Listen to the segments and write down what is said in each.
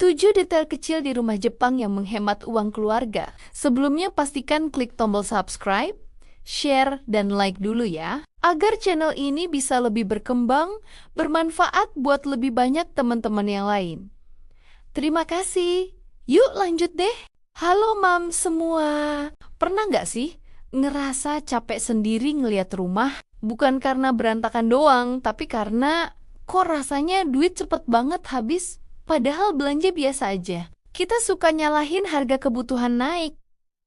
7 detail kecil di rumah Jepang yang menghemat uang keluarga. Sebelumnya pastikan klik tombol subscribe, share, dan like dulu ya, agar channel ini bisa lebih berkembang, bermanfaat buat lebih banyak teman-teman yang lain. Terima kasih. Yuk lanjut deh. Halo mam semua. Pernah nggak sih ngerasa capek sendiri ngelihat rumah? Bukan karena berantakan doang, tapi karena kok rasanya duit cepet banget habis, padahal belanja biasa aja. Kita suka nyalahin harga kebutuhan naik,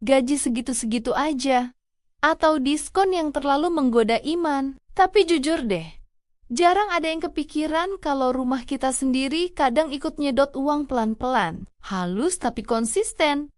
gaji segitu-segitu aja, atau diskon yang terlalu menggoda iman. Tapi jujur deh, jarang ada yang kepikiran kalau rumah kita sendiri kadang ikut nyedot uang pelan-pelan. Halus tapi konsisten.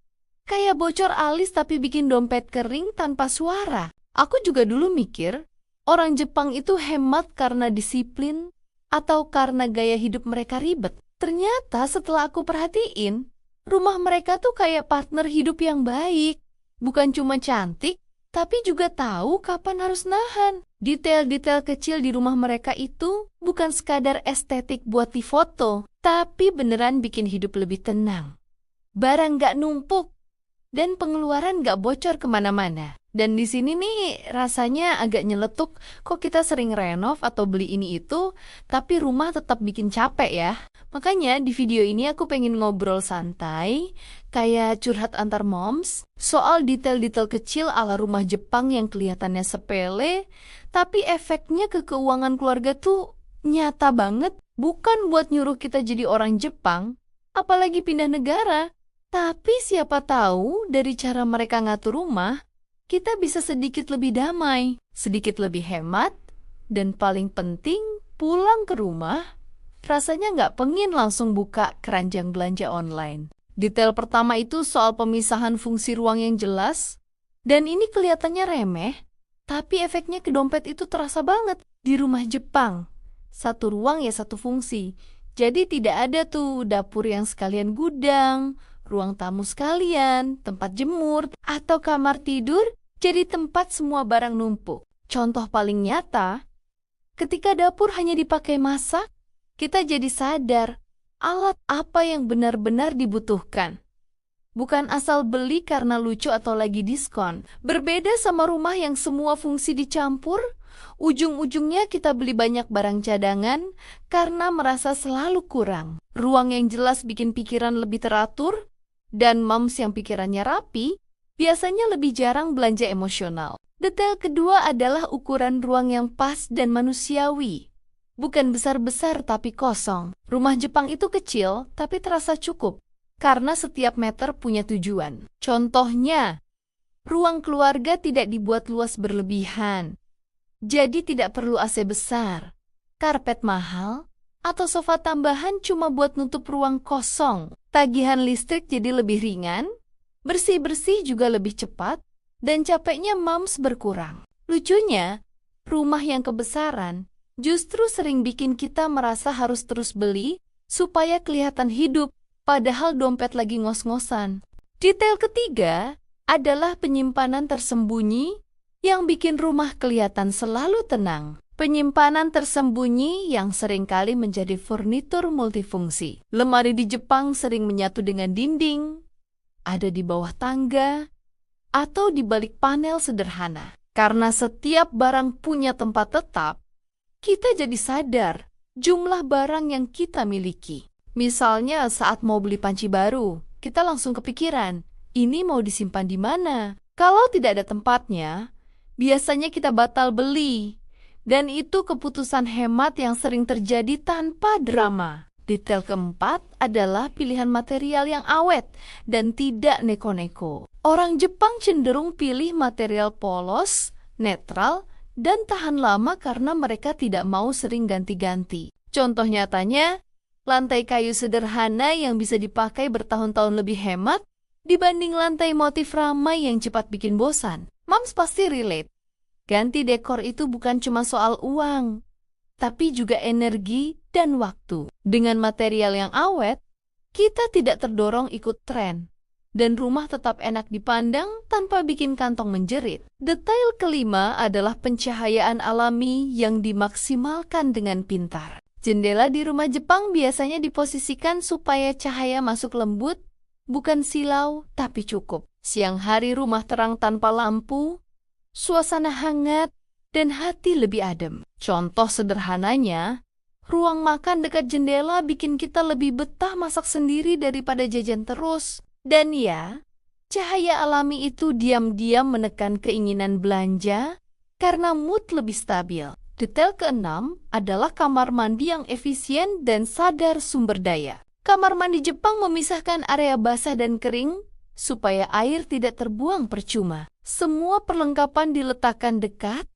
Kayak bocor alis tapi bikin dompet kering tanpa suara. Aku juga dulu mikir, orang Jepang itu hemat karena disiplin atau karena gaya hidup mereka ribet. Ternyata setelah aku perhatiin, rumah mereka tuh kayak partner hidup yang baik. Bukan cuma cantik, tapi juga tahu kapan harus nahan. Detail-detail kecil di rumah mereka itu bukan sekadar estetik buat difoto, tapi beneran bikin hidup lebih tenang. Barang gak numpuk, dan pengeluaran gak bocor kemana-mana. Dan di sini nih rasanya agak nyeletuk, kok kita sering renov atau beli ini itu, tapi rumah tetap bikin capek ya. Makanya di video ini aku pengen ngobrol santai, kayak curhat antar moms, soal detail-detail kecil ala rumah Jepang yang kelihatannya sepele, tapi efeknya ke keuangan keluarga tuh nyata banget. Bukan buat nyuruh kita jadi orang Jepang, apalagi pindah negara. Tapi siapa tahu dari cara mereka ngatur rumah, kita bisa sedikit lebih damai, sedikit lebih hemat, dan paling penting pulang ke rumah, rasanya nggak pengen langsung buka keranjang belanja online. Detail pertama itu soal pemisahan fungsi ruang yang jelas, dan ini kelihatannya remeh, tapi efeknya ke dompet itu terasa banget. Di rumah Jepang, satu ruang ya satu fungsi, jadi tidak ada tuh dapur yang sekalian gudang, ruang tamu sekalian, tempat jemur, atau kamar tidur jadi tempat semua barang numpuk. Contoh paling nyata, ketika dapur hanya dipakai masak, kita jadi sadar alat apa yang benar-benar dibutuhkan. Bukan asal beli karena lucu atau lagi diskon. Berbeda sama rumah yang semua fungsi dicampur, ujung-ujungnya kita beli banyak barang cadangan karena merasa selalu kurang. Ruang yang jelas bikin pikiran lebih teratur, dan moms yang pikirannya rapi, biasanya lebih jarang belanja emosional. Detail kedua adalah ukuran ruang yang pas dan manusiawi. Bukan besar-besar tapi kosong. Rumah Jepang itu kecil tapi terasa cukup, karena setiap meter punya tujuan. Contohnya, ruang keluarga tidak dibuat luas berlebihan. Jadi tidak perlu AC besar, karpet mahal, atau sofa tambahan cuma buat nutup ruang kosong. Tagihan listrik jadi lebih ringan, bersih-bersih juga lebih cepat, dan capeknya moms berkurang. Lucunya, rumah yang kebesaran justru sering bikin kita merasa harus terus beli supaya kelihatan hidup, padahal dompet lagi ngos-ngosan. Detail ketiga adalah penyimpanan tersembunyi yang bikin rumah kelihatan selalu tenang. Penyimpanan tersembunyi yang seringkali menjadi furnitur multifungsi. Lemari di Jepang sering menyatu dengan dinding, ada di bawah tangga, atau di balik panel sederhana. Karena setiap barang punya tempat tetap, kita jadi sadar jumlah barang yang kita miliki. Misalnya saat mau beli panci baru, kita langsung kepikiran, ini mau disimpan di mana? Kalau tidak ada tempatnya, biasanya kita batal beli. Dan itu keputusan hemat yang sering terjadi tanpa drama. Detail keempat adalah pilihan material yang awet dan tidak neko-neko. Orang Jepang cenderung pilih material polos, netral, dan tahan lama karena mereka tidak mau sering ganti-ganti. Contoh nyatanya, lantai kayu sederhana yang bisa dipakai bertahun-tahun lebih hemat dibanding lantai motif ramai yang cepat bikin bosan. Moms pasti relate. Ganti dekor itu bukan cuma soal uang, tapi juga energi dan waktu. Dengan material yang awet, kita tidak terdorong ikut tren, dan rumah tetap enak dipandang tanpa bikin kantong menjerit. Detail kelima adalah pencahayaan alami yang dimaksimalkan dengan pintar. Jendela di rumah Jepang biasanya diposisikan supaya cahaya masuk lembut, bukan silau, tapi cukup. Siang hari rumah terang tanpa lampu, suasana hangat, dan hati lebih adem. Contoh sederhananya, ruang makan dekat jendela bikin kita lebih betah masak sendiri daripada jajan terus. Dan ya, cahaya alami itu diam-diam menekan keinginan belanja karena mood lebih stabil. Detail keenam adalah kamar mandi yang efisien dan sadar sumber daya. Kamar mandi Jepang memisahkan area basah dan kering supaya air tidak terbuang percuma. Semua perlengkapan diletakkan dekat,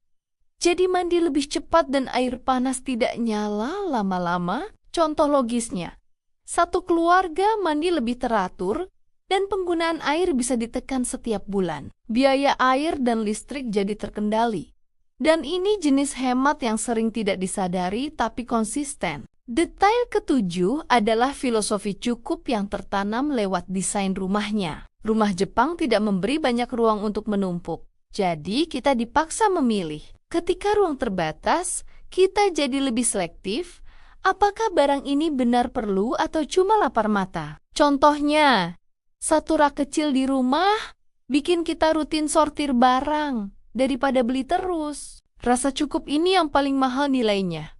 jadi mandi lebih cepat dan air panas tidak nyala lama-lama. Contoh logisnya, satu keluarga mandi lebih teratur dan penggunaan air bisa ditekan setiap bulan. Biaya air dan listrik jadi terkendali. Dan ini jenis hemat yang sering tidak disadari tapi konsisten. Detail ketujuh adalah filosofi cukup yang tertanam lewat desain rumahnya. Rumah Jepang tidak memberi banyak ruang untuk menumpuk, jadi kita dipaksa memilih. Ketika ruang terbatas, kita jadi lebih selektif. Apakah barang ini benar perlu atau cuma lapar mata? Contohnya, satu rak kecil di rumah bikin kita rutin sortir barang daripada beli terus. Rasa cukup ini yang paling mahal nilainya.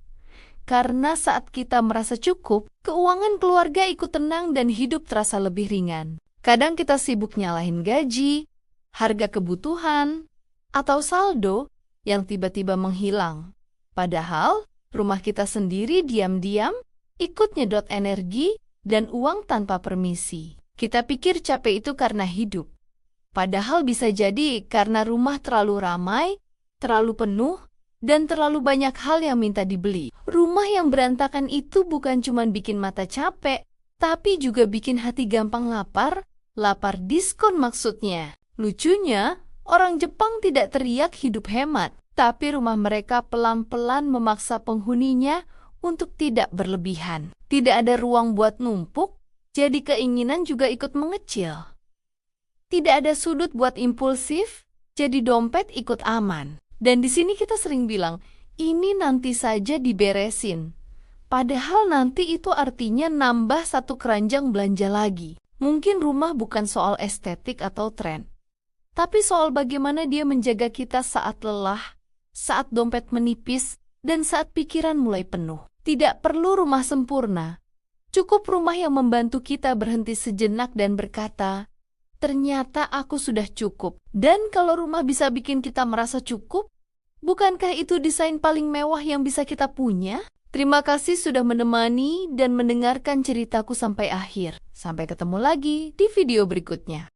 Karena saat kita merasa cukup, keuangan keluarga ikut tenang dan hidup terasa lebih ringan. Kadang kita sibuk nyalahin gaji, harga kebutuhan, atau saldo yang tiba-tiba menghilang. Padahal, rumah kita sendiri diam-diam ikut nyedot energi dan uang tanpa permisi. Kita pikir capek itu karena hidup. Padahal bisa jadi karena rumah terlalu ramai, terlalu penuh, dan terlalu banyak hal yang minta dibeli. Rumah yang berantakan itu bukan cuma bikin mata capek, tapi juga bikin hati gampang lapar diskon maksudnya. Lucunya, orang Jepang tidak teriak hidup hemat, tapi rumah mereka pelan-pelan memaksa penghuninya untuk tidak berlebihan. Tidak ada ruang buat numpuk, jadi keinginan juga ikut mengecil. Tidak ada sudut buat impulsif, jadi dompet ikut aman. Dan di sini kita sering bilang, ini nanti saja diberesin. Padahal nanti itu artinya nambah satu keranjang belanja lagi. Mungkin rumah bukan soal estetik atau tren, tapi soal bagaimana dia menjaga kita saat lelah, saat dompet menipis, dan saat pikiran mulai penuh. Tidak perlu rumah sempurna. Cukup rumah yang membantu kita berhenti sejenak dan berkata, ternyata aku sudah cukup. Dan kalau rumah bisa bikin kita merasa cukup, bukankah itu desain paling mewah yang bisa kita punya? Terima kasih sudah menemani dan mendengarkan ceritaku sampai akhir. Sampai ketemu lagi di video berikutnya.